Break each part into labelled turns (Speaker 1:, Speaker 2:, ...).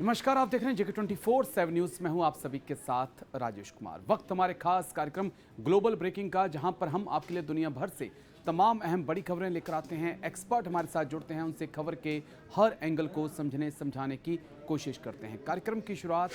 Speaker 1: नमस्कार, आप देख रहे हैं जेके 24/7 न्यूज में हूं आप सभी के साथ राजेश कुमार। वक्त हमारे खास कार्यक्रम ग्लोबल ब्रेकिंग का, जहां पर हम आपके लिए दुनिया भर से तमाम अहम बड़ी खबरें लेकर आते हैं। एक्सपर्ट हमारे साथ जुड़ते हैं, उनसे खबर के हर एंगल को समझने समझाने की कोशिश करते हैं। कार्यक्रम की शुरुआत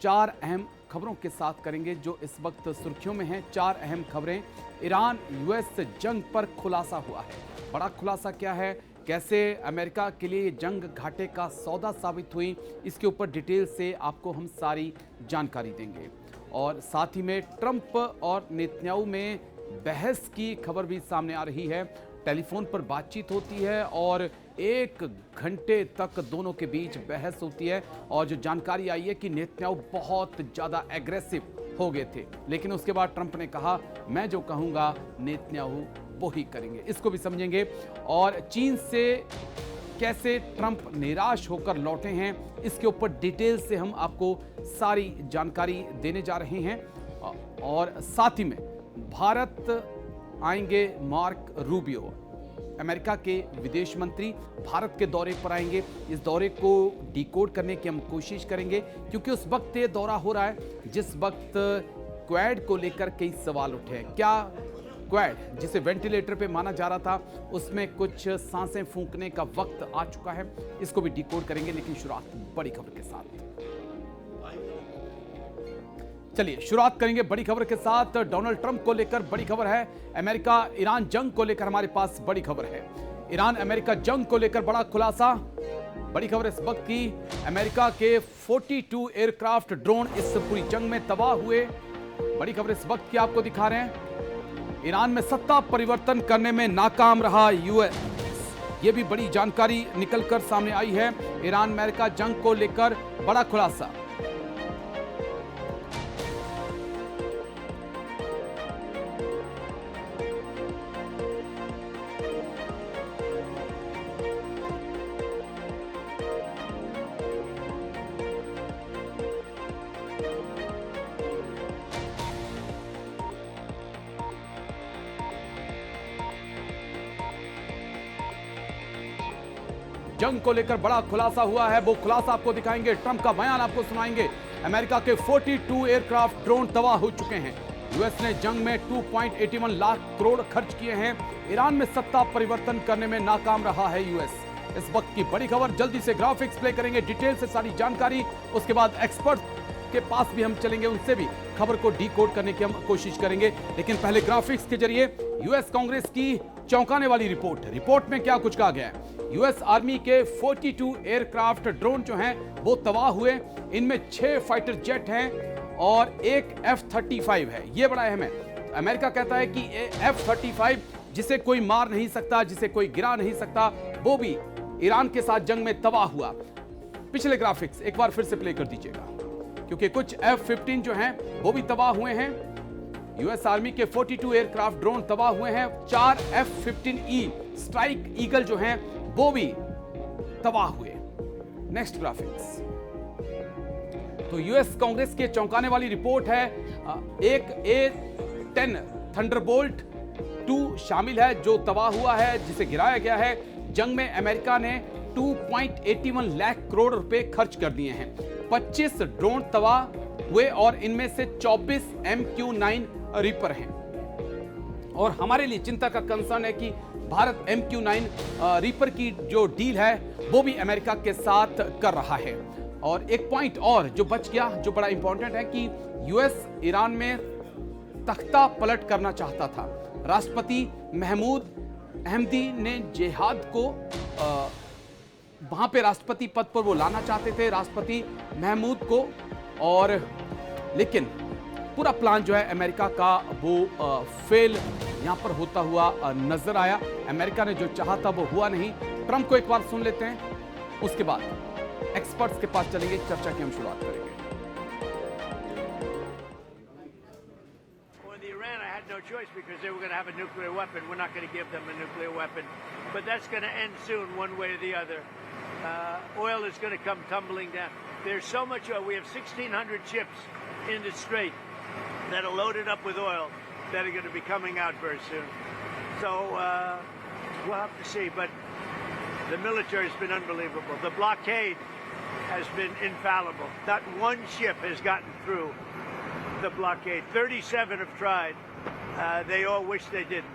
Speaker 1: 4 अहम खबरों के साथ करेंगे जो इस वक्त सुर्खियों में हैं। 4 अहम खबरें। ईरान यूएस जंग पर खुलासा हुआ है। बड़ा खुलासा क्या है, कैसे अमेरिका के लिए जंग घाटे का सौदा साबित हुई, इसके ऊपर डिटेल से आपको हम सारी जानकारी देंगे। और साथ ही में ट्रंप और नेतन्याहू में बहस की खबर भी सामने आ रही है। टेलीफोन पर बातचीत होती है और 1 घंटे तक दोनों के बीच बहस होती है। और जो जानकारी आई है कि नेतन्याहू बहुत ज़्यादा एग्रेसिव हो गए थे, लेकिन उसके बाद ट्रंप ने कहा मैं जो कहूँगा नेतन्याहू वो ही करेंगे। इसको भी समझेंगे। और चीन से कैसे ट्रंप निराश होकर लौटे हैं, इसके ऊपर डिटेल से हम आपको सारी जानकारी देने जा रहे हैं। और साथ ही में भारत आएंगे मार्क रूबियो, अमेरिका के विदेश मंत्री भारत के दौरे पर आएंगे। इस दौरे को डिकोड करने की हम कोशिश करेंगे, क्योंकि उस वक्त ये दौरा हो रहा है जिस वक्त क्वाड को लेकर कई सवाल उठे हैं। क्या क्वाड, जिसे वेंटिलेटर पे माना जा रहा था, उसमें कुछ सांसें फूंकने का वक्त आ चुका है? इसको भी डिकोड करेंगे, लेकिन शुरुआत बड़ी खबर के साथ। चलिए शुरुआत करेंगे बड़ी खबर के साथ। डोनाल्ड ट्रंप को लेकर बड़ी खबर है। अमेरिका ईरान जंग को लेकर हमारे पास बड़ी खबर है। ईरान अमेरिका जंग को लेकर बड़ा खुलासा। बड़ी खबर इस वक्त की, अमेरिका के 42 एयरक्राफ्ट ड्रोन इस पूरी जंग में तबाह हुए। बड़ी खबर इस वक्त की आपको दिखा रहे हैं। ईरान में सत्ता परिवर्तन करने में नाकाम रहा यूएस, ये भी बड़ी जानकारी निकलकर सामने आई है। ईरान अमेरिका जंग को लेकर बड़ा खुलासा। जंग को लेकर बड़ा खुलासा हुआ है, वो खुलासा आपको दिखाएंगे। ट्रंप का बयान आपको सुनाएंगे। अमेरिका के 42 एयरक्राफ्ट ड्रोन तबाह हो चुके हैं। यूएस ने जंग में 2.81 लाख करोड़ खर्च किए हैं। ईरान में सत्ता परिवर्तन करने में नाकाम रहा है यूएस। इस वक्त की बड़ी खबर। जल्दी से ग्राफिक्स प्ले करेंगे, डिटेल से सारी जानकारी। उसके बाद एक्सपर्ट के पास भी हम चलेंगे, उनसे भी खबर को डिकोड करने की हम कोशिश करेंगे। लेकिन पहले ग्राफिक्स के जरिए यूएस कांग्रेस की चौंकाने वाली रिपोर्ट। रिपोर्ट में क्या कुछ कहा गया है? यूएस आर्मी के 42 एयरक्राफ्ट ड्रोन जो हैं वो तबाह हुए। इनमें 6 फाइटर जेट हैं और 1 F-35 है। ये बड़ा अहम है। अमेरिका कहता है कि F-35 जिसे कोई मार नहीं सकता, जिसे कोई गिरा नहीं सकता, वो भी ईरान के साथ जंग में तबाह हुआ। पिछले ग्राफिक्स एक बार फिर से प्ले कर दीजिएगा, क्योंकि कुछ F-15 जो हैं वो भी तबाह हुए हैं। यूएस आर्मी के 42 एयरक्राफ्ट ड्रोन तबाह हुए हैं। 4 F-15E स्ट्राइक ईगल जो हैं वो भी तबाह हुए। Next graphics. तो यूएस कांग्रेस के चौंकाने वाली रिपोर्ट है। एक A-10 थंडरबोल्ट 2 शामिल है जो तबाह हुआ है, जिसे गिराया गया है। जंग में अमेरिका ने 2.81 लाख करोड़ रुपए खर्च कर दिए हैं। 25 ड्रोन तबाह हुए और इनमें से 24 MQ-9 रीपर हैं। और हमारे लिए चिंता का कंसर्न है कि भारत MQ-9 रीपर की जो डील है वो भी अमेरिका के साथ कर रहा है। और एक पॉइंट और जो बच गया, जो बड़ा इंपॉर्टेंट है, कि यूएस ईरान में तख्ता पलट करना चाहता था। राष्ट्रपति महमूद अहमदी ने जिहाद को वहां पे राष्ट्रपति पद पर वो लाना चाहते थे, राष्ट्रपति महमूद को। और लेकिन पूरा प्लान जो है अमेरिका का वो फेल यहां पर होता हुआ नजर आया। अमेरिका ने जो चाहा था वो हुआ नहीं। ट्रंप को एक बार सुन लेते हैं, उसके बाद एक्सपर्ट्स के पास चलेंगे, चर्चा की हम शुरुआत करेंगे।
Speaker 2: No choice because they were going to have a nuclear weapon. We're not going to give them a nuclear weapon, but that's going to end soon, one way or the other. Oil is going to come tumbling down. There's so much oil. We have 1,600 ships in the strait that are loaded up with oil that are going to be coming out very soon. So we'll have to see. But the military has been unbelievable. The blockade has been infallible. Not one ship has gotten through the blockade. 37 have tried. They all wish they didn't.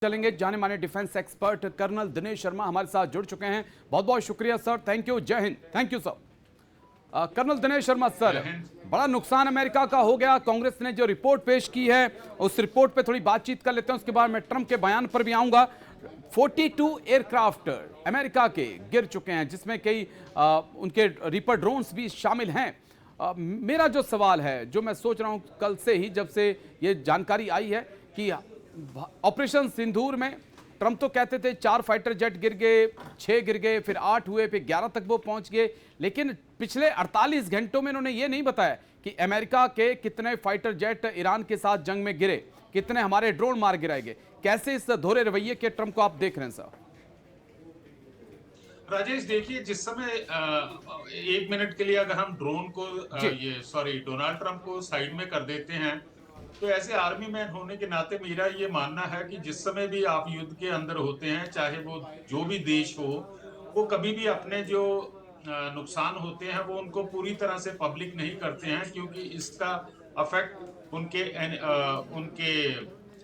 Speaker 1: चलेंगे जाने माने defence expert colonel Dinesh Sharma हमारे साथ जुड़ चुके हैं। बहुत बहुत शुक्रिया सर, थैंक यू, जय हिंद। Thank you sir. Colonel Dinesh Sharma sir, बड़ा नुकसान अमेरिका का हो गया। कांग्रेस ने जो रिपोर्ट पेश की है उस रिपोर्ट पे थोड़ी बातचीत कर लेते हैं, उसके बाद मैं ट्रंप के बयान पर भी आऊंगा। 42 एयरक्राफ्ट अमेरिका के गिर चुके हैं, जिसमें कई उनके रीपर ड्रोन्स भी शामिल हैं। मेरा जो सवाल है, जो मैं सोच रहा हूं कल से ही, जब से ये जानकारी आई है कि ऑपरेशन सिंदूर में ट्रंप तो कहते थे 4 फाइटर जेट गिर गए, 6 गिर गए, फिर 8 हुए, फिर 11 तक वो पहुंच गए, लेकिन पिछले 48 घंटों में उन्होंने ये नहीं बताया कि अमेरिका के कितने फाइटर जेट ईरान के साथ जंग में गिरे, कितने हमारे ड्रोन मार गिराए गए। कैसे इस दोहरे रवैये के ट्रंप को आप देख रहे हैं सर?
Speaker 3: राजेश, देखिए, जिस समय 1 मिनट के लिए अगर हम ड्रोन को डोनाल्ड ट्रंप को साइड में कर देते हैं, तो ऐसे आर्मी मैन होने के नाते मेरा ये मानना है कि जिस समय भी आप युद्ध के अंदर होते हैं, चाहे वो जो भी देश हो, वो कभी भी अपने जो नुकसान होते हैं वो उनको पूरी तरह से पब्लिक नहीं करते हैं, क्योंकि इसका अफेक्ट उनके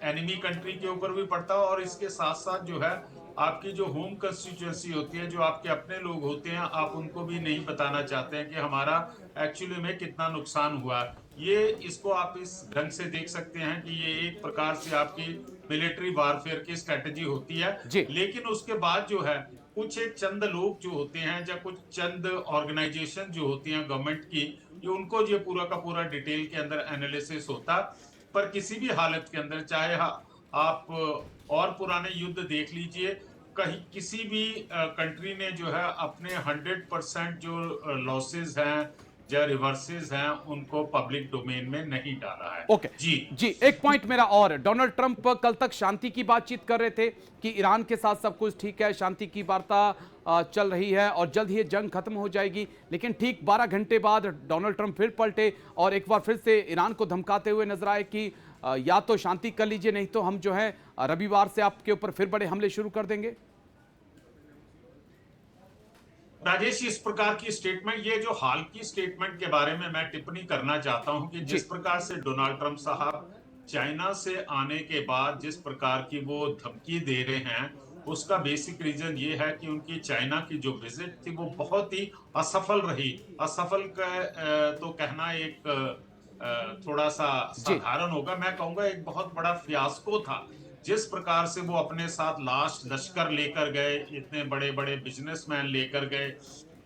Speaker 3: एनिमी कंट्री के ऊपर भी पड़ता है, और इसके साथ साथ जो है आपकी जो होम कंस्टिट्यूएंसी होती है, जो आपके अपने लोग होते हैं, आप उनको भी नहीं बताना चाहते हैं कि हमारा एक्चुअली में कितना नुकसान हुआ। ये इसको आप इस ढंग से देख सकते हैं कि ये एक प्रकार से आपकी मिलिट्री वारफेयर की स्ट्रेटेजी होती है। लेकिन उसके बाद जो है कुछ एक चंद लोग जो होते हैं, या कुछ चंद ऑर्गेनाइजेशन जो होती हैं गवर्नमेंट की, ये उनको ये पूरा का पूरा डिटेल के अंदर एनालिसिस होता। पर किसी भी हालत के अंदर, चाहे आप और पुराने युद्ध देख लीजिए, कहीं किसी भी कंट्री ने जो है अपने 100% जो लॉसेस हैं या रिवर्सेस हैं उनको पब्लिक डोमेन में नहीं डाला है।
Speaker 1: ओके जी, एक पॉइंट मेरा और, डोनाल्ड ट्रंप कल तक शांति की बातचीत कर रहे थे कि ईरान के साथ सब कुछ ठीक है, शांति की वार्ता चल रही है और जल्द ही जंग खत्म हो जाएगी, लेकिन ठीक 12 घंटे बाद डोनाल्ड ट्रंप फिर पलटे और एक बार फिर से ईरान को धमकाते हुए नजर आए कि या तो शांति कर लीजिए, नहीं तो हम जो है रविवार से आपके ऊपर फिर बड़े हमले शुरू कर देंगे।
Speaker 3: राजेश, इस प्रकार की स्टेटमेंट, ये जो हाल की स्टेटमेंट के बारे में मैं टिप्पणी करना चाहता हूं कि जिस प्रकार से डोनाल्ड ट्रंप साहब चाइना से आने के बाद जिस प्रकार की वो धमकी दे रहे हैं, उसका बेसिक रीजन ये है कि उनकी चाइना की जो विजिट थी वो बहुत ही असफल रही। असफल तो कहना एक थोड़ा सा साधारण होगा, मैं कहूंगा एक बहुत बड़ा फियास्को था। जिस प्रकार से वो अपने साथ लास्ट लश्कर लेकर गए, इतने बड़े बड़े बिजनेसमैन लेकर गए,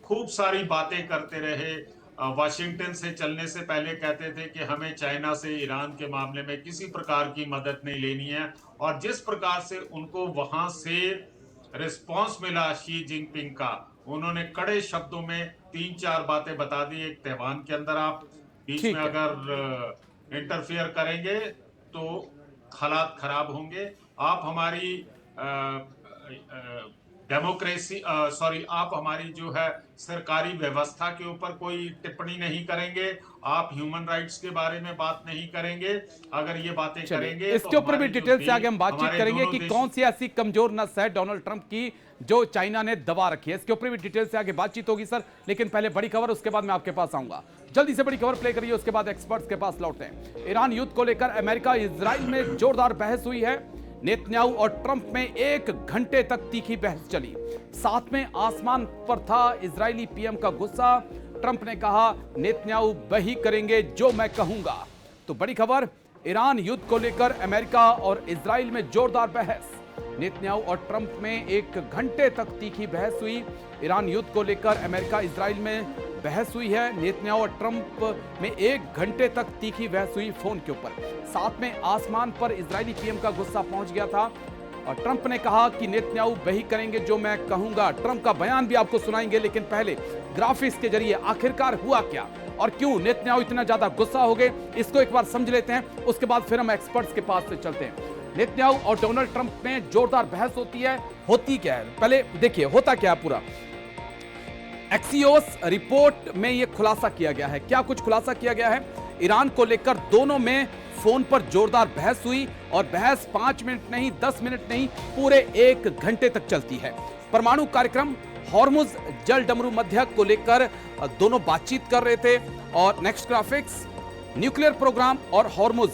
Speaker 3: खूब सारी बातें करते रहे, वाशिंगटन से चलने से पहले कहते थे कि हमें चाइना से ईरान के मामले में किसी प्रकार की मदद नहीं लेनी है, और जिस प्रकार से उनको वहां से रिस्पांस मिला शी जिनपिंग का, उन्होंने कड़े शब्दों में 3-4 बातें बता दी। एक तैवान के अंदर आप बीच में अगर इंटरफेयर करेंगे तो हालात खराब होंगे, आप हमारी डेमोक्रेसी आप हमारी जो है सरकारी व्यवस्था के ऊपर कोई टिप्पणी नहीं करेंगे, आप ह्यूमन राइट्स के बारे में बात नहीं करेंगे। अगर ये बातें करेंगे
Speaker 1: इसके ऊपर भी डिटेल से आगे हम बातचीत करेंगे कि कौन सी ऐसी कमजोर नस है डोनाल्ड ट्रंप की जो चाइना ने दबा रखी है। इसके ऊपर भी डिटेल से आगे बातचीत होगी सर, लेकिन पहले बड़ी खबर, उसके बाद मैं आपके पास आऊंगा। जल्दी से बड़ी खबर प्ले करिए, उसके बाद एक्सपर्ट्स के पास लौटते हैं। ईरान युद्ध को लेकर अमेरिका इजराइल में जोरदार बहस हुई है। नेतन्याहू और ट्रंप में 1 घंटे तक तीखी बहस चली। साथ में आसमान पर था इजरायली पीएम का गुस्सा। ट्रंप ने कहा नेतन्याहू वही करेंगे जो मैं कहूंगा। तो बड़ी खबर, ईरान युद्ध को लेकर अमेरिका और इजराइल में जोरदार बहस। नेतन्याहू और ट्रंप में 1 घंटे तक तीखी बहस हुई। ईरान युद्ध को लेकर अमेरिका इजराइल में बहस हुई है। नेतन्याहू और ट्रंप में 1 घंटे तक तीखी बहस हुई फोन के ऊपर। साथ में आसमान पर इजरायली पीएम का गुस्सा पहुंच गया था और ट्रंप ने कहा कि नेतन्याहू वही करेंगे जो मैं कहूंगा। ट्रंप का बयान भी आपको सुनाएंगे, लेकिन पहले ग्राफिक्स के जरिए आखिरकार हुआ क्या और क्यों नेतन्याहू इतना ज्यादा गुस्सा हो गए, इसको एक बार समझ लेते हैं। उसके बाद फिर हम एक्सपर्ट्स के पास से चलते हैं। नेतन्याहू और डोनाल्ड ट्रंप में जोरदार बहस होती है। होती क्या है, पहले देखिए होता क्या है पूरा। एक्सियोस रिपोर्ट में यह खुलासा किया गया है। क्या कुछ खुलासा किया गया है? ईरान को लेकर दोनों में फोन पर जोरदार बहस हुई और बहस 5 मिनट नहीं, 10 मिनट नहीं, पूरे 1 घंटे तक चलती है। परमाणु कार्यक्रम, हॉर्मुज जल डमरू मध्यक को लेकर दोनों बातचीत कर रहे थे और नेक्स्ट ग्राफिक्स, न्यूक्लियर प्रोग्राम और हॉर्मुज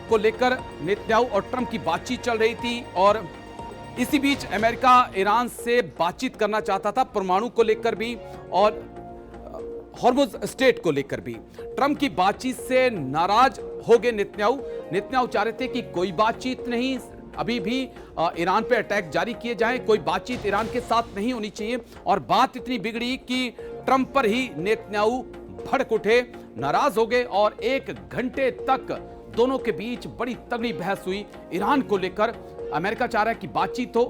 Speaker 1: को लेकर नेतन्याहू और ट्रंप की बातचीत चल रही थी और इसी बीच अमेरिका ईरान से बातचीत करना चाहता था परमाणु को लेकर भी और हॉर्मुज स्टेट को लेकर भी। ट्रंप की बातचीत से नाराज हो गए नेतन्याहू चाह रहे थे कि कोई बातचीत नहीं, अभी भी ईरान पे अटैक जारी किए जाएं, कोई बातचीत ईरान के साथ नहीं होनी चाहिए और बात इतनी बिगड़ी कि ट्रंप पर ही नेतन्याहू भड़क उठे, नाराज हो गए और 1 घंटे तक दोनों के बीच बड़ी तगड़ी बहस हुई ईरान को लेकर। अमेरिका चाह रहा है कि बातचीत हो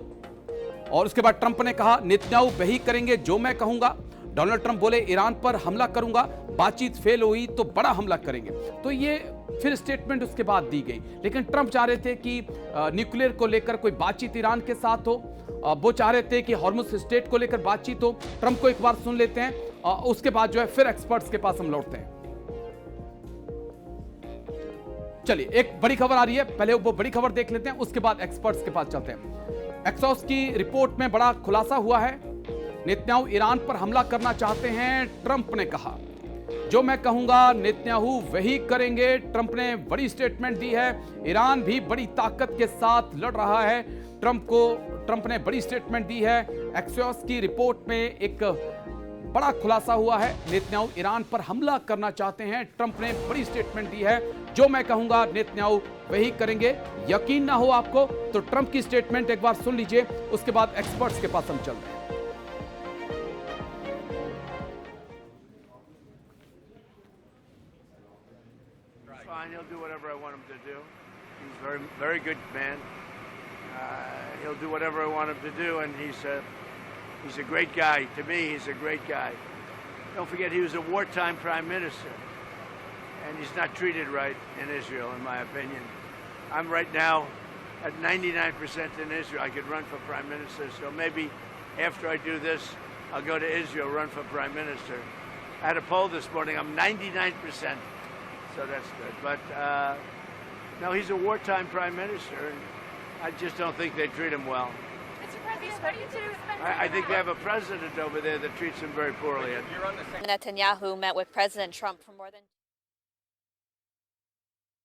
Speaker 1: और उसके बाद ट्रंप ने कहा नेतन्याहू वही करेंगे जो मैं कहूंगा। डोनाल्ड ट्रंप बोले ईरान पर हमला करूंगा, बातचीत फेल हुई तो बड़ा हमला करेंगे। तो ये फिर स्टेटमेंट उसके बाद दी गई, लेकिन ट्रंप चाह रहे थे कि न्यूक्लियर को लेकर कोई बातचीत ईरान के साथ हो, वो चाह रहे थे कि हॉर्मुज स्टेट को लेकर बातचीत हो। ट्रंप को एक बार सुन लेते हैं, उसके बाद जो है फिर एक्सपर्ट्स के पास हम लौटते हैं। चलिए, एक बड़ी खबर आ रही है, पहले वो बड़ी खबर देख लेते हैं, उसके बाद एक्सपर्ट्स के पास चलते हैं। एक्सॉस की रिपोर्ट में बड़ा खुलासा हुआ है, नेतन्याहू ईरान पर हमला करना चाहते हैं। ट्रंप ने कहा जो मैं कहूंगा नेतन्याहू वही करेंगे। ट्रंप ने बड़ी स्टेटमेंट दी है, ईरान भी बड़ी ताकत के साथ लड़ रहा है। ट्रंप ने बड़ी स्टेटमेंट दी है। एक्सॉस की रिपोर्ट में एक बड़ा खुलासा हुआ है, नेतन्याहू ईरान पर हमला करना चाहते हैं। ट्रंप ने बड़ी स्टेटमेंट दी है, जो मैं कहूंगा नेतन्याहू वही करेंगे। यकीन ना हो आपको तो ट्रंप की स्टेटमेंट एक बार सुन लीजिए, उसके बाद एक्सपर्ट्स के पास हम चल रहे हैं।
Speaker 2: Fine, he'll do whatever I want him to do. He's very, very good man. He'll do whatever I want him to do, and he's a great guy. To me, he's a great guy. Don't forget, he was a wartime prime minister, and he's not treated right in Israel, in my opinion. I'm right now at 99% in Israel. I could run for prime minister, so maybe after I do this, I'll go to Israel, run for prime minister. I had a poll this morning. I'm 99%. So that's good. But no, he's a wartime prime minister, and I just don't think they treat him well.
Speaker 4: Mr. President, what do you do?
Speaker 2: I think they have a president over there that treats him very poorly.
Speaker 4: Netanyahu met with President Trump for more than.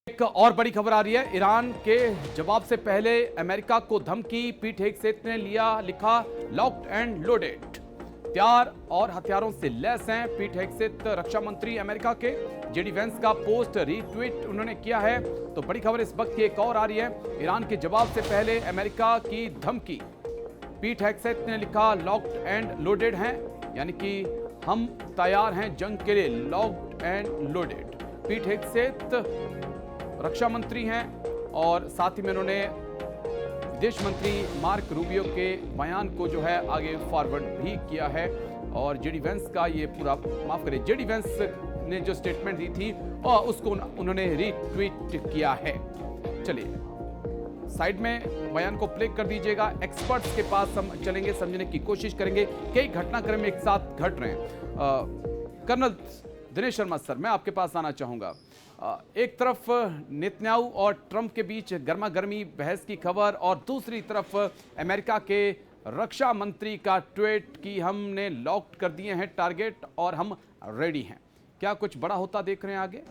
Speaker 1: एक और बड़ी खबर आ रही है, Iran के जवाब से पहले अमेरिका को धमकी। पीट हेगसेथ ने लिखा लॉक्ड एंड लोडेड, हथियार और हथियारों से लैस हैं। पीट हेगसेथ रक्षा मंत्री अमेरिका के। जेडी वेंस का पोस्ट रीट्वीट उन्होंने किया है। तो बड़ी खबर इस वक्त की एक और आ रही है, ईरान के जवाब से पहले अमेरिका की धमकी। पीट हेगसेथ ने लिखा लॉक्ड एंड लोडेड हैं, यानी कि हम तैयार हैं जंग के लिए, locked and loaded. Pete Hegseth रक्षा मंत्री हैं और साथ ही में उन्होंने विदेश मंत्री मार्क रूबियो के बयान को जो है आगे फॉरवर्ड भी किया है। और जेडी वेंस का ये पूरा, माफ करिए, जेडी वेंस ने जो स्टेटमेंट दी थी और उसको उन्होंने रीट्वीट किया है। चलिए साइड में बयान को प्ले कर दीजिएगा, एक्सपर्ट्स के पास हम चलेंगे, समझने की कोशिश करेंगे। कई घटनाक्रम एक साथ घट रहे हैं। कर्नल दिनेश शर्मा सर, मैं आपके पास आना चाहूँगा। एक तरफ नेतन्याहू और ट्रंप के बीच गर्मा गर्मी बहस की खबर और दूसरी तरफ अमेरिका के रक्षा मंत्री का ट्वीट कि हमने लॉक कर दिए हैं टारगेट और हम रेडी हैं। क्या कुछ बड़ा होता देख रहे हैं आगे?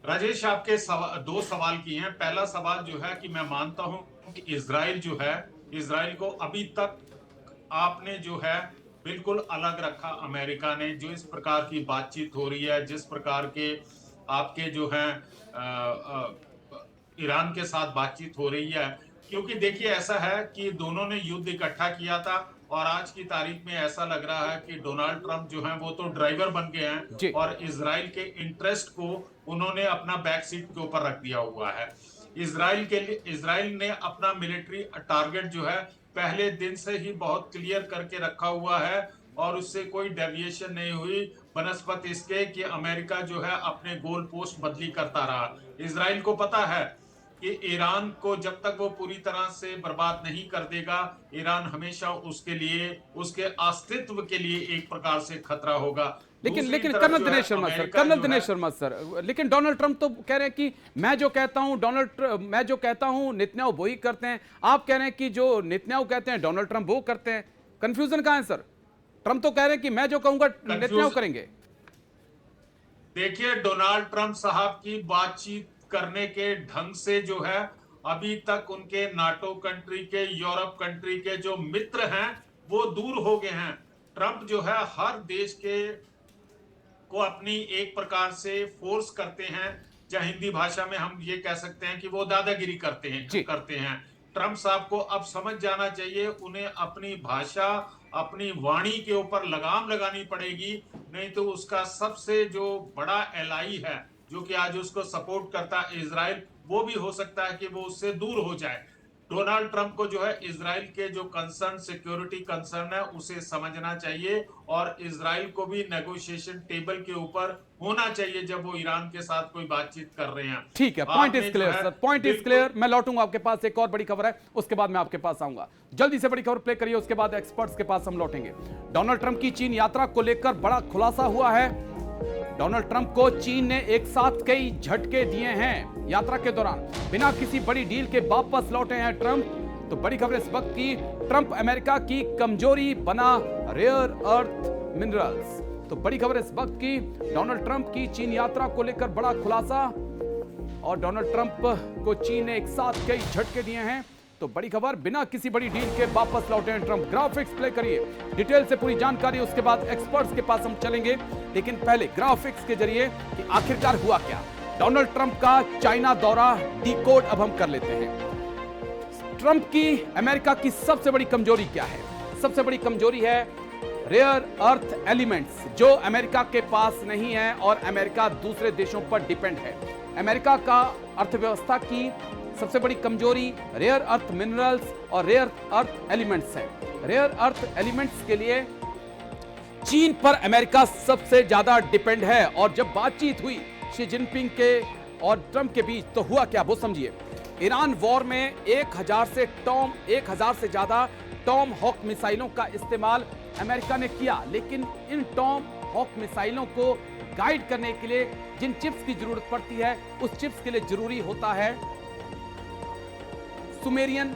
Speaker 3: राजेश, आपके दो सवाल किए हैं। पहला सवाल जो है कि मैं मानता हूं कि इजराइल जो है, इजराइल को अभी तक आपने जो है बिल्कुल अलग रखा। अमेरिका ने जो इस प्रकार की बातचीत हो रही है, जिस प्रकार के आपके जो है ईरान के साथ बातचीत हो रही है, क्योंकि देखिए ऐसा है कि दोनों ने युद्ध इकट्ठा किया था और आज की तारीख में ऐसा लग रहा है कि डोनाल्ड ट्रंप जो है वो तो ड्राइवर बन गए हैं और इजराइल के इंटरेस्ट को उन्होंने अपना बैक सीट के ऊपर रख दिया हुआ है। इजराइल ने अपना मिलिट्री टारगेट जो है पहले दिन से ही बहुत क्लियर करके रखा हुआ है और उससे कोई डेविएशन नहीं हुई, बनस्पत इसके कि अमेरिका जो है अपने गोल पोस्ट बदली करता रहा। इजराइल को पता है कि ईरान को जब तक वो पूरी तरह से बर्बाद नहीं कर देगा, ईरान हमेशा उसके लिए, उसके अस्तित्व के लिए एक प्रकार से खतरा होगा।
Speaker 1: लेकिन
Speaker 3: दूसरी
Speaker 1: लेकिन
Speaker 3: तरफ
Speaker 1: कर्नल
Speaker 3: जो है
Speaker 1: Dinesh Sharma sir,
Speaker 3: America
Speaker 1: colonel
Speaker 3: जो
Speaker 1: दिनेश
Speaker 3: है,
Speaker 1: शर्मा सर, लेकिन डोनाल्ड ट्रंप तो कह रहे हैं कि मैं जो कहता हूं नेतन्याहू वही करते हैं। आप कह रहे हैं कि जो नेतन्याहू कहते हैं डोनाल्ड ट्रंप वो करते हैं। कंफ्यूजन कहां है सर? ट्रंप तो कह रहे हैं कि मैं जो कहूंगा नेतन्याहू करेंगे।
Speaker 3: देखिए, डोनाल्ड ट्रंप साहब की बातचीत करने के ढंग से जो है, अभी तक उनके नाटो कंट्री के, यूरोप कंट्री के जो मित्र हैं वो दूर हो गए हैं। ट्रंप जो है हर देश के को अपनी एक प्रकार से फोर्स करते हैं, या हिंदी भाषा में हम ये कह सकते हैं कि वो दादागिरी करते हैं। ट्रंप साहब को अब समझ जाना चाहिए, उन्हें अपनी भाषा, अपनी वाणी के ऊपर लगाम लगानी पड़ेगी, नहीं तो उसका सबसे जो बड़ा एलाई है, जो कि आज उसको सपोर्ट करता है, इजराइल, वो भी हो सकता है कि वो उससे दूर हो जाए। डोनाल्ड ट्रंप को जो है इजराइल के जो कंसर्न, सिक्योरिटी कंसर्न है, उसे समझना चाहिए, और इजराइल को भी नेगोशिएशन टेबल के ऊपर होना चाहिए जब वो ईरान के साथ कोई बातचीत कर रहे हैं।
Speaker 1: ठीक है, point is clear sir, point is clear. मैं लौटूंगा आपके पास, एक और बड़ी खबर है उसके बाद मैं आपके पास आऊंगा। जल्दी से बड़ी खबर प्ले करिए, उसके बाद एक्सपर्ट्स के पास हम लौटेंगे। डोनाल्ड ट्रंप की चीन यात्रा को लेकर बड़ा खुलासा हुआ है। डोनाल्ड ट्रंप को चीन ने एक साथ कई झटके दिए हैं यात्रा के दौरान। बिना किसी बड़ी डील के वापस लौटे हैं ट्रंप। तो बड़ी खबर इस वक्त की, ट्रंप अमेरिका की कमजोरी बना रेयर अर्थ मिनरल्स। तो बड़ी खबर इस वक्त की, डोनाल्ड ट्रंप की चीन यात्रा को लेकर बड़ा खुलासा, और डोनाल्ड ट्रंप को चीन ने एक साथ कई झटके दिए हैं। तो बड़ी खबर, बिना किसी बड़ी डील के वापस लौटे हैं ट्रंप। ग्राफिक्स प्ले करिए, डिटेल से पूरी जानकारी, उसके बाद एक्सपर्ट्स के पास हम चलेंगे। लेकिन पहले ग्राफिक्स के जरिए कि आखिरकार हुआ क्या। डोनाल्ड ट्रंप का चाइना दौरा डिकोड अब हम कर लेते हैं। ट्रंप की अमेरिका की सबसे बड़ी कमजोरी क्या है? सबसे बड़ी कमजोरी है रेयर अर्थ एलिमेंट्स, जो अमेरिका के पास नहीं है और अमेरिका दूसरे देशों पर डिपेंड है। अमेरिका का अर्थव्यवस्था की सबसे बड़ी कमजोरी रेयर अर्थ मिनरल्स और रेयर अर्थ एलिमेंट्स है। रेयर अर्थ एलिमेंट्स के लिए चीन पर अमेरिका सबसे ज्यादा डिपेंड है। और जब बातचीत हुई शी जिनपिंग के और ट्रंप के बीच, तो हुआ क्या वो समझिए। ईरान वॉर में 1000 से ज्यादा टॉम हॉक मिसाइलों का इस्तेमाल अमेरिका ने किया, लेकिन इन टॉम हॉक मिसाइलों को गाइड करने के लिए जिन चिप्स की जरूरत पड़ती है, उस चिप्स के लिए जरूरी होता है सुमेरियन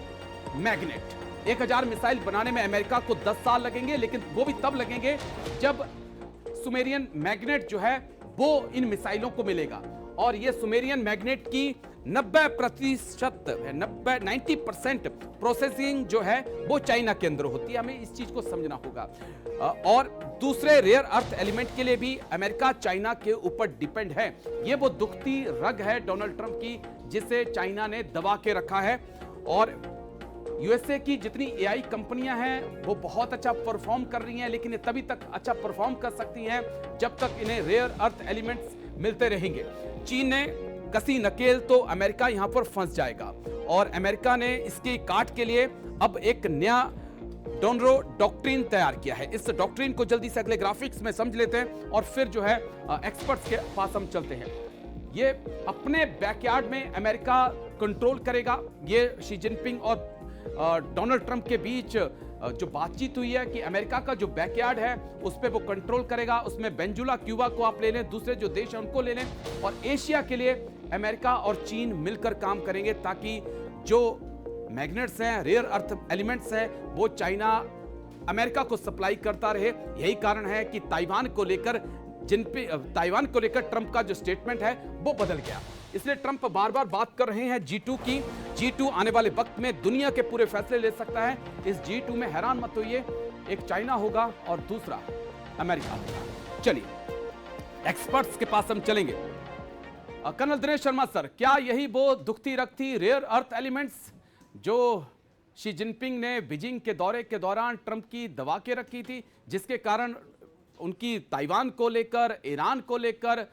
Speaker 1: मैग्नेट। 1000 मिसाइल बनाने में अमेरिका को 10 साल लगेंगे, लेकिन वो भी तब लगेंगे जब सुमेरियन मैग्नेट जो है वो इन मिसाइलों को मिलेगा। और ये सुमेरियन मैग्नेट की 90% प्रोसेसिंग जो है वो चाइना के अंदर होती है। हमें इस चीज को समझना होगा। और दूसरे रेयर अर्थ एलिमेंट के लिए भी अमेरिका चाइना के ऊपर डिपेंड है। ये वो दुखती रग है डोनाल्ड ट्रंप की, जिसे चाइना ने दबा के रखा है। और यूएसए की जितनी एआई कंपनियां हैं वो बहुत अच्छा परफॉर्म कर रही हैं, लेकिन ये तभी तक अच्छा परफॉर्म कर सकती हैं जब तक इन्हें रेयर अर्थ एलिमेंट्स मिलते रहेंगे। चीन ने कसी नकेल तो अमेरिका यहां पर फंस जाएगा, और अमेरिका ने इसके काट के लिए अब एक नया डोनरो डॉक्ट्रिन तैयार किया है। इस डॉक्ट्रिन को जल्दी से अगले ग्राफिक्स में समझ लेते हैं और फिर जो है एक्सपर्ट्स के पास हम चलते हैं। ये अपने बैकयार्ड में अमेरिका कंट्रोल करेगा। ये शी जिनपिंग और डोनाल्ड ट्रंप के बीच जो बातचीत हुई है कि अमेरिका का जो बैकयार्ड है उस पर वो कंट्रोल करेगा। उसमें वेनेजुला, क्यूबा को आप ले लें, दूसरे जो देश हैं उनको ले लें, और एशिया के लिए अमेरिका और चीन मिलकर काम करेंगे ताकि जो मैग्नेट्स हैं, रेयर अर्थ एलिमेंट्स हैं, वो चाइना अमेरिका को सप्लाई करता रहे। यही कारण है कि ताइवान को लेकर ट्रंप का जो स्टेटमेंट है वो बदल गया। इसलिए ट्रंप बार बार बात कर रहे हैं G2 की। G2 आने वाले वक्त में दुनिया के पूरे फैसले ले सकता है। इस G2 में हैरान मत होइए, एक चाइना होगा और दूसरा अमेरिका होगा। चलिए एक्सपर्ट्स के पास हम चलेंगे। कर्नल दिनेश शर्मा सर, क्या यही वो दुखती रग थी रेयर अर्थ एलिमेंट्स जो शी जिनपिंग ने बीजिंग के दौरे के दौरान ट्रंप की दबा के रखी थी, जिसके कारण उनकी ताइवान को लेकर, ईरान को लेकर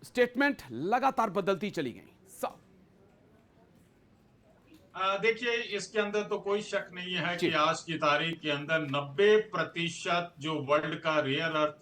Speaker 1: स्टेटमेंट लगातार बदलती चली गई?
Speaker 3: देखिए, इसके अंदर तो कोई शक नहीं है कि आज की तारीख के अंदर 90% जो वर्ल्ड का रेयर अर्थ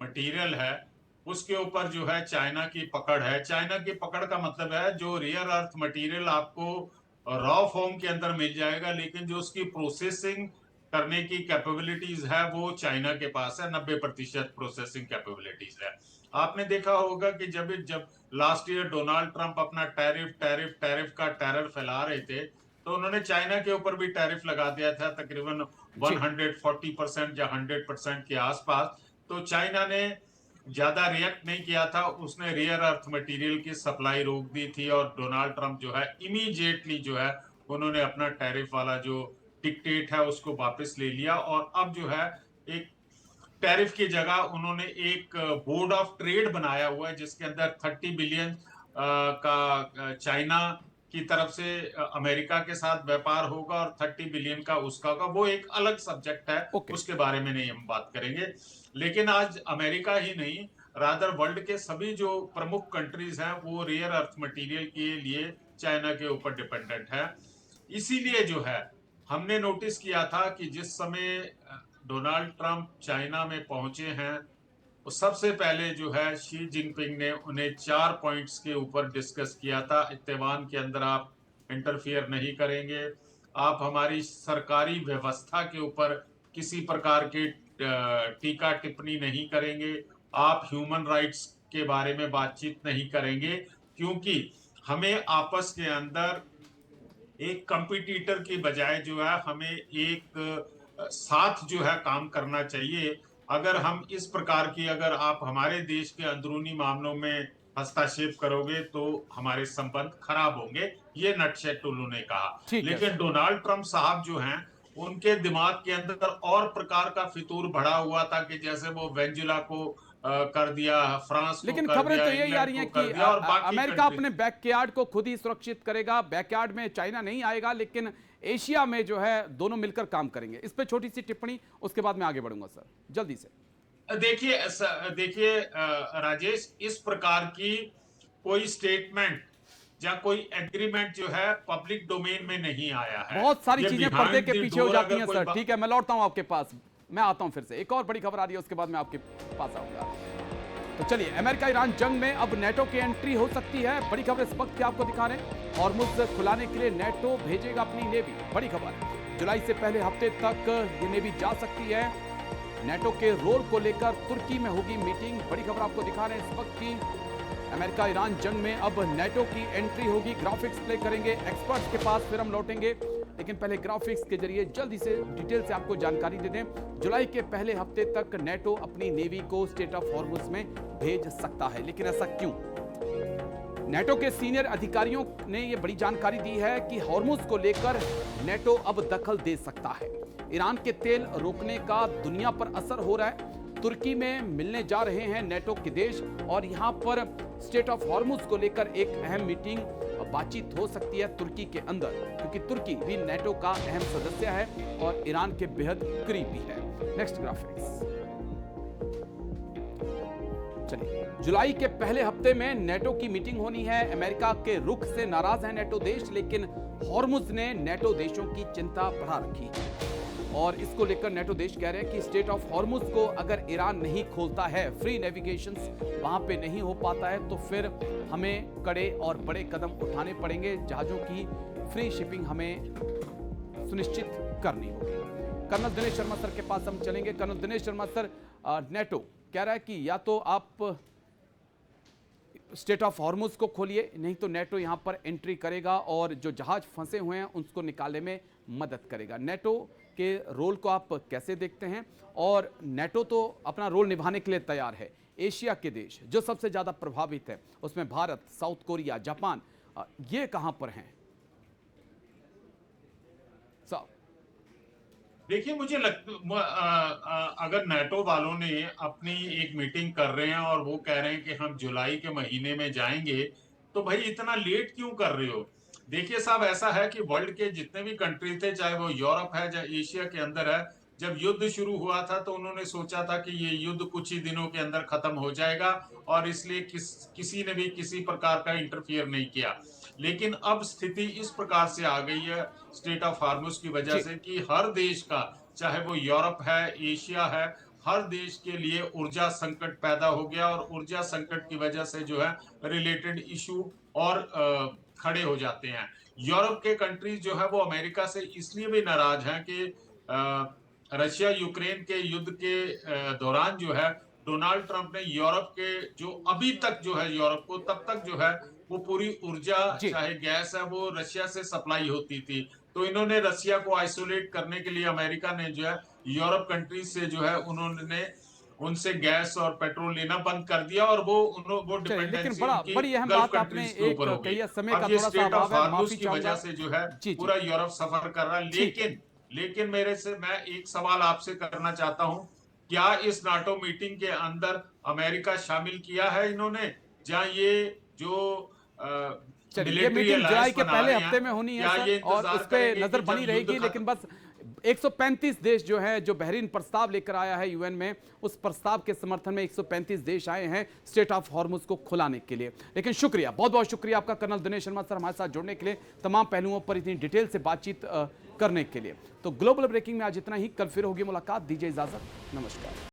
Speaker 3: मटेरियल है उसके ऊपर जो है चाइना की पकड़ है। चाइना की पकड़ का मतलब है जो रेयर अर्थ मटेरियल आपको रॉ फॉर्म के अंदर मिल जाएगा, लेकिन जो उसकी प्रोसेसिंग करने की कैपेबिलिटीज है वो चाइना के पास है, 90% प्रोसेसिंग कैपेबिलिटीज है। आपने देखा होगा कि जब जब लास्ट ईयर डोनाल्ड ट्रंप अपना टैरिफ टैरिफ टैरिफ का टेरर फैला रहे थे, तो उन्होंने चाइना के ऊपर भी टैरिफ लगा दिया था तकरीबन 140% या 100% के आसपास। तो चाइना ने ज्यादा रिएक्ट नहीं किया था, उसने रेयर अर्थ मटेरियल की सप्लाई रोक दी थी और डोनाल्ड ट्रंप जो है इमीडिएटली जो है उन्होंने अपना टैरिफ वाला जो डिक्टेट है उसको वापस ले लिया और अब जो है एक टैरिफ की जगह उन्होंने एक बोर्ड ऑफ ट्रेड बनाया हुआ है जिसके अंदर 30 बिलियन का चाइना की तरफ से अमेरिका के साथ व्यापार होगा और 30 बिलियन का उसका होगा। वो एक अलग सब्जेक्ट है, उसके बारे में नहीं हम बात करेंगे। लेकिन आज अमेरिका ही नहीं, रादर वर्ल्ड के सभी जो प्रमुख कंट्रीज हैं वो रेयर अर्थ मटेरियल के लिए चाइना के ऊपर डिपेंडेंट है। इसीलिए जो है हमने नोटिस किया था कि जिस समय डोनाल्ड ट्रंप चाइना में पहुंचे हैं, तो सबसे पहले जो है शी जिनपिंग ने उन्हें 4 पॉइंट्स के ऊपर डिस्कस किया था। ताइवान के अंदर आप इंटरफियर नहीं करेंगे, आप हमारी सरकारी व्यवस्था के ऊपर किसी प्रकार के टीका टिप्पणी नहीं करेंगे, आप ह्यूमन राइट्स के बारे में बातचीत नहीं करेंगे, क्योंकि हमें आपस के अंदर एक कंपटीटर की बजाय जो है हमें एक साथ जो है काम करना चाहिए। अगर हम इस प्रकार की अगर आप हमारे देश के अंदरूनी मामलों में हस्तक्षेप करोगे तो हमारे संबंध खराब होंगे, ये नटशेट टुल्लू ने कहा। लेकिन डोनाल्ड ट्रंप साहब जो हैं उनके दिमाग के अंदर और प्रकार का फितूर भरा हुआ था कि जैसे वो वेनेजुला को कर दिया, फ्रांस को
Speaker 1: लेकिन
Speaker 3: कर
Speaker 1: खबरें
Speaker 3: दिया,
Speaker 1: तो यही आ रही हैं कि अमेरिका अपने बैकयार्ड को खुद ही सुरक्षित करेगा, बैकयार्ड में चाइना नहीं आएगा, लेकिन एशिया में जो है दोनों मिलकर काम करेंगे। इस पे छोटी सी टिप्पणी, उसके बाद मैं आगे बढ़ूंगा सर, जल्दी से।
Speaker 3: देखिए राजेश, इस प्रकार की कोई स्टेटमेंट या कोई एग्रीमेंट जो है पब्लिक डोमेन में नहीं आया है।
Speaker 1: बहुत सारी चीजें पर्दे के पीछे हो जाती हैं सर। ठीक है, मैं लौटता हूं आपके पास, मैं आता हूं फिर से। एक और बड़ी खबर आ रही है, उसके बाद मैं आपके पास आऊंगा। तो चलिए, अमेरिका ईरान जंग में अब नेटो की एंट्री हो सकती है। बड़ी खबर इस वक्त आपको दिखा रहे हैं। हॉर्मुज़ खुलाने के लिए नेटो भेजेगा अपनी नेवी। बड़ी खबर, जुलाई से पहले हफ्ते तक ये नेवी जा सकती है। नेटो के रोल को लेकर तुर्की में होगी मीटिंग। बड़ी खबर आपको दिखा रहे हैं इस वक्त की। अमेरिका ईरान जंग में अब नेटो की एंट्री होगी। ग्राफिक्स प्ले करेंगे एक्सपर्ट्स के पास, फिर हम लौटेंगे। लेकिन पहले ग्राफिक्स के जरिए जल्दी से डिटेल से आपको जानकारी दे दें। जुलाई के पहले हफ्ते तक नेटो अपनी नेवी को स्ट्रेट ऑफ हॉर्मुज़ में भेज सकता है। लेकिन ऐसा क्यों? नेटो के सीनियर अधिकारियों ने यह बड़ी जानकारी दी है कि हॉर्मुज़ को लेकर नेटो अब दखल दे सकता है। ईरान के तेल रोकने का दुनिया पर असर हो रहा है। तुर्की में मिलने जा रहे हैं नेटो के देश और यहां पर स्ट्रेट ऑफ हॉर्मुज़ को लेकर एक अहम मीटिंग बातचीत हो सकती है तुर्की के अंदर, क्योंकि तुर्की भी नेटो का अहम सदस्य है और ईरान के बेहद करीबी है। नेक्स्ट ग्राफिक्स, चलिए। जुलाई के पहले हफ्ते में नेटो की मीटिंग होनी है। अमेरिका के रुख से नाराज है नेटो देश, लेकिन हॉर्मुज़ ने नेटो देशों की चिंता बढ़ा रखी है और इसको लेकर नेटो देश कह रहे हैं कि स्ट्रेट ऑफ हॉर्मुज़ को अगर ईरान नहीं खोलता है, फ्री नेविगेशन वहां पे नहीं हो पाता है, तो फिर हमें कड़े और बड़े कदम उठाने पड़ेंगे। जहाजों की फ्री शिपिंग हमें सुनिश्चित करनी होगी। कर्नल दिनेश शर्मा सर के पास हम चलेंगे। Colonel Dinesh Sharma sir, NATO कह रहा है कि या तो आप स्ट्रेट ऑफ हॉर्मुज़ को खोलिए, नहीं तो नेटो यहां पर एंट्री करेगा और जो जहाज फंसे हुए हैं उसको निकालने में मदद करेगा। नेटो के रोल को आप कैसे देखते हैं? और नेटो तो अपना रोल निभाने के लिए तैयार है। एशिया के देश जो सबसे ज्यादा प्रभावित है, उसमें भारत, साउथ कोरिया, जापान, ये कहां पर हैं?
Speaker 3: देखिए, मुझे लगता अगर नेटो वालों ने अपनी एक मीटिंग कर रहे हैं और वो कह रहे हैं कि हम जुलाई के महीने में जाएंगे, तो भाई इतना लेट क्यों कर रहे हो? देखिए साहब, ऐसा है कि वर्ल्ड के जितने भी कंट्री थे, चाहे वो यूरोप है चाहे एशिया के अंदर है, जब युद्ध शुरू हुआ था तो उन्होंने सोचा था कि ये युद्ध कुछ ही दिनों के अंदर खत्म हो जाएगा और इसलिए किसी ने भी किसी प्रकार का इंटरफियर नहीं किया। लेकिन अब स्थिति इस प्रकार से आ गई है स्ट्रेट ऑफ हॉर्मुज़ की वजह से कि हर देश का, चाहे वो यूरोप है, एशिया है, हर देश के लिए ऊर्जा संकट पैदा हो गया और ऊर्जा संकट की वजह से जो है रिलेटेड इशू और खड़े हो जाते हैं। यूरोप के कंट्रीज जो है वो अमेरिका से इसलिए भी नाराज हैं कि रशिया यूक्रेन के युद्ध के दौरान जो है डोनाल्ड ट्रंप ने यूरोप के जो अभी तक जो है यूरोप को तब तक जो है वो पूरी ऊर्जा चाहे गैस है वो रशिया से सप्लाई होती थी। तो इन्होंने रशिया को आइसोलेट करने के लिए अमेरिका ने जो है यूरोप कंट्रीज से जो है उन्होंने उनसे गैस और पेट्रोल लेना बंद कर दिया और वो
Speaker 1: लेकिन
Speaker 3: डिपेंडेंसी
Speaker 1: बड़ी अहम बात आपने एक कही है, समय का थोड़ा सा अभाव है, माफी
Speaker 3: की वजह से जो है पूरा यूरोप सफर कर रहा है। लेकिन मैं एक सवाल आपसे करना चाहता हूं, क्या इस नाटो मीटिंग के अंदर अमेरिका शामिल किया है इन्होंने, जहां ये जो
Speaker 1: ये मीटिंग जुलाई के पहले हफ्ते में होनी है सर, और उस पर नजर बनी रहेगी। लेकिन बस 135 देश जो है, जो बहरीन प्रस्ताव लेकर आया है यूएन में, उस प्रस्ताव के समर्थन में 135 देश आए हैं स्ट्रेट ऑफ हॉर्मुज को खुलाने के लिए। लेकिन शुक्रिया, बहुत बहुत शुक्रिया आपका कर्नल दिनेश शर्मा सर, हमारे साथ जुड़ने के लिए, तमाम पहलुओं पर इतनी डिटेल से बातचीत करने के लिए। तो ग्लोबल ब्रेकिंग में आज इतना ही, कल फिर होगी मुलाकात, दीजिए इजाजत, नमस्कार।